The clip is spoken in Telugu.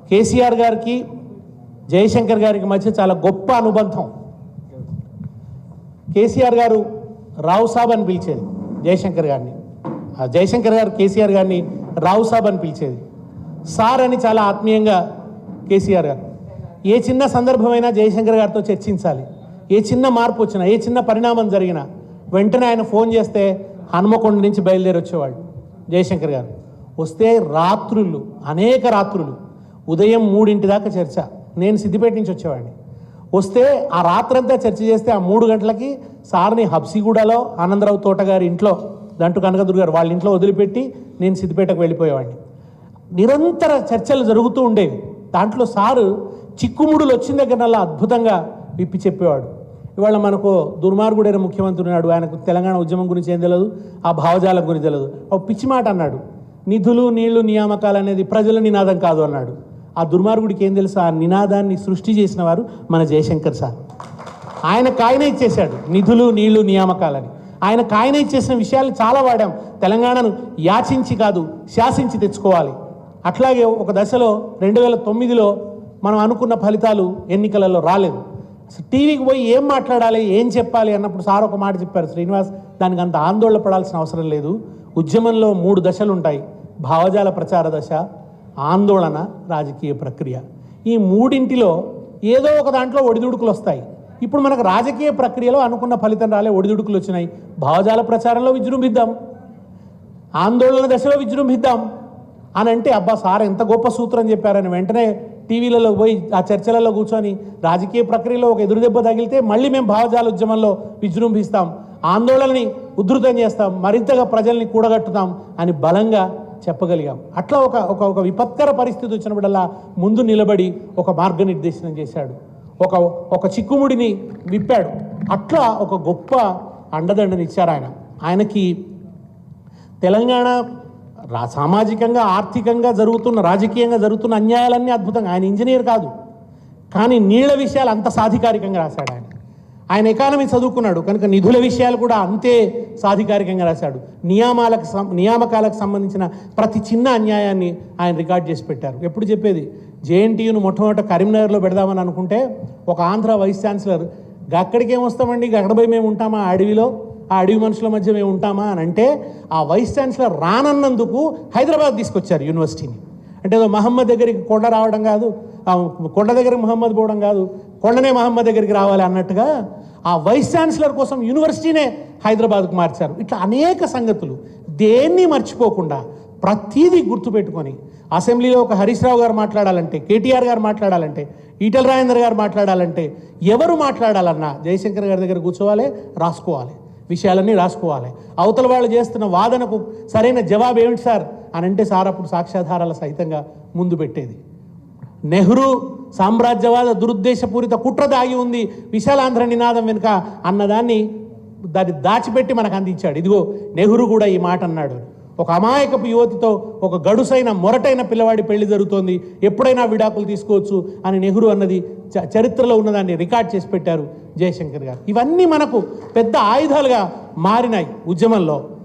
కేసీఆర్ గారికి జయశంకర్ గారికి మధ్య చాలా గొప్ప అనుబంధం. కేసీఆర్ గారు రావు సాబ్ అని పిలిచేది జయశంకర్ గారిని, జయశంకర్ గారు కేసీఆర్ గారిని రావు సాబ్ అని పిలిచేది. సార్ అని చాలా ఆత్మీయంగా కేసీఆర్ గారు ఏ చిన్న సందర్భమైనా జయశంకర్ గారితో చర్చించాలి. ఏ చిన్న మార్పు వచ్చినా, ఏ చిన్న పరిణామం జరిగినా వెంటనే ఆయన ఫోన్ చేస్తే హనుమకొండ నుంచి బయలుదేరి వచ్చేవాడు జయశంకర్ గారు. వస్తే రాత్రులు, అనేక రాత్రులు, ఉదయం 3 దాకా చర్చ. నేను సిద్దిపేట నుంచి వచ్చేవాడిని. వస్తే ఆ రాత్రంతా చర్చ చేస్తే ఆ 3 గంటలకి సార్ని హబ్సిగూడలో ఆనందరావు తోటగారి ఇంట్లో, దంటు కనకదుర్గ గారు వాళ్ళ ఇంట్లో వదిలిపెట్టి నేను సిద్దిపేటకు వెళ్ళిపోయేవాడిని. నిరంతర చర్చలు జరుగుతూ ఉండేవి. దాంట్లో సారు చిక్కుముడులు వచ్చిన దగ్గరనల్లా అద్భుతంగా విప్పి చెప్పేవాడు. ఇవాళ మనకు దుర్మార్గుడైన ముఖ్యమంత్రి ఉన్నాడు, ఆయనకు తెలంగాణ ఉద్యమం గురించి ఏం తెలియదు, ఆ భావజాలం గురించి తెలియదు. ఒక పిచ్చి మాట అన్నాడు, నిధులు నీళ్లు నియామకాలు అనేది ప్రజల నినాదం కాదు అన్నాడు. ఆ దుర్మార్గుడికి ఏం తెలుసు, ఆ నినాదాన్ని సృష్టి చేసిన వారు మన జయశంకర్ సార్. ఆయన ఇచ్చేశాడు నిధులు నీళ్లు నియామకాలని. ఆయన ఇచ్చేసిన విషయాలు చాలా వాడాం. తెలంగాణను యాచించి కాదు శాసించి తెచ్చుకోవాలి. అట్లాగే ఒక దశలో 2009లో మనం అనుకున్న ఫలితాలు ఎన్నికలలో రాలేదు. టీవీకి పోయి ఏం మాట్లాడాలి, ఏం చెప్పాలి అన్నప్పుడు సార్ ఒక మాట చెప్పారు, శ్రీనివాస్, దానికి అంత ఆందోళన పడాల్సిన అవసరం లేదు. ఉద్యమంలో 3 దశలు ఉంటాయి: భావజాల ప్రచార దశ, ఆందోళన, రాజకీయ ప్రక్రియ. ఈ 3 ఏదో ఒక దాంట్లో ఒడిదుడుకులు వస్తాయి. ఇప్పుడు మనకు రాజకీయ ప్రక్రియలో అనుకున్న ఫలితం రాలే, ఒడిదుడుకులు వచ్చినాయి. భావజాల ప్రచారంలో విజృంభిద్దాం, ఆందోళన దశలో విజృంభిద్దాం అని అంటే, అబ్బా సార్ ఎంత గొప్ప సూత్రం చెప్పారని వెంటనే టీవీలలో పోయి ఆ చర్చలలో కూర్చొని రాజకీయ ప్రక్రియలో ఒక ఎదురుదెబ్బ తగిలితే మళ్ళీ మేము భావజాల ఉద్యమంలో విజృంభిస్తాం, ఆందోళనని ఉధృతం చేస్తాం, మరింతగా ప్రజల్ని కూడగట్టుతాం అని బలంగా చెప్పగలిగాం. అట్లా ఒక విపత్కర పరిస్థితి వచ్చినప్పుడల్లా ముందు నిలబడి ఒక మార్గనిర్దేశనం చేశాడు, ఒక చిక్కుముడిని విప్పాడు. అట్లా ఒక గొప్ప అండదండనిచ్చారు ఆయన. ఆయనకి తెలంగాణ సామాజికంగా, ఆర్థికంగా జరుగుతున్న, రాజకీయంగా జరుగుతున్న అన్యాయాలన్నీ అద్భుతంగా, ఆయన ఇంజనీర్ కాదు కానీ నీళ్ల విషయాలు అంత సాధికారికంగా రాశాడు. ఆయన ఎకానమీ చదువుకున్నాడు కనుక నిధుల విషయాలు కూడా అంతే సాధికారికంగా రాశాడు. నియామకాలకు సంబంధించిన ప్రతి చిన్న అన్యాయాన్ని ఆయన రికార్డ్ చేసి పెట్టారు. ఎప్పుడు చెప్పేది, జేఎన్టీయూను మొట్టమొదట కరీంనగర్లో పెడదామని అనుకుంటే ఒక ఆంధ్ర వైస్ ఛాన్సలర్, అక్కడికి ఏమొస్తామండి, అక్కడ పోయి మేము ఉంటామా, అడవిలో ఆ అడవి మనుషుల మధ్య మేము ఉంటామా అని అంటే, ఆ వైస్ ఛాన్సలర్ రానన్నందుకు హైదరాబాద్ తీసుకొచ్చారు యూనివర్సిటీని. అంటే ఏదో మహమ్మద్ దగ్గరికి కొండ రావడం కాదు, కొండ దగ్గరికి మహమ్మద్ పోవడం కాదు, కొండనే మహమ్మద్ దగ్గరికి రావాలి అన్నట్టుగా ఆ వైస్ ఛాన్సలర్ కోసం యూనివర్సిటీనే హైదరాబాద్కు మార్చారు. ఇట్లా అనేక సంగతులు దేన్ని మర్చిపోకుండా ప్రతీదీ గుర్తుపెట్టుకొని అసెంబ్లీలో ఒక హరీష్ రావు గారు మాట్లాడాలంటే, కేటీఆర్ గారు మాట్లాడాలంటే, ఈటెల రాజేందర్ గారు మాట్లాడాలంటే, ఎవరు మాట్లాడాలన్నా జయశంకర్ గారి దగ్గర కూర్చోవాలి, రాసుకోవాలి, విషయాలన్నీ రాసుకోవాలి. అవతల వాళ్ళు చేస్తున్న వాదనకు సరైన జవాబు ఏమిటి సార్ అని అంటే సార్ అప్పుడు సాక్ష్యాధారాల సహితంగా ముందు పెట్టేది. నెహ్రూ సామ్రాజ్యవాద దురుద్దేశపూరిత కుట్ర దాగి ఉంది విశాలాంధ్ర నినాదం వెనుక అన్నదాన్ని దాన్ని దాచిపెట్టి మనకు అందించాడు. ఇదిగో నెహ్రూ కూడా ఈ మాట అన్నాడు. ఒక అమాయకపు యువతితో ఒక గడుసైన మొరటైన పిల్లవాడి పెళ్లి జరుగుతోంది, ఎప్పుడైనా విడాకులు తీసుకోవచ్చు అని నెహ్రూ అన్నది చరిత్రలో ఉన్నదాన్ని రికార్డ్ చేసి పెట్టారు జయశంకర్ గారు. ఇవన్నీ మనకు పెద్ద ఆయుధాలుగా మారినాయి ఉద్యమంలో.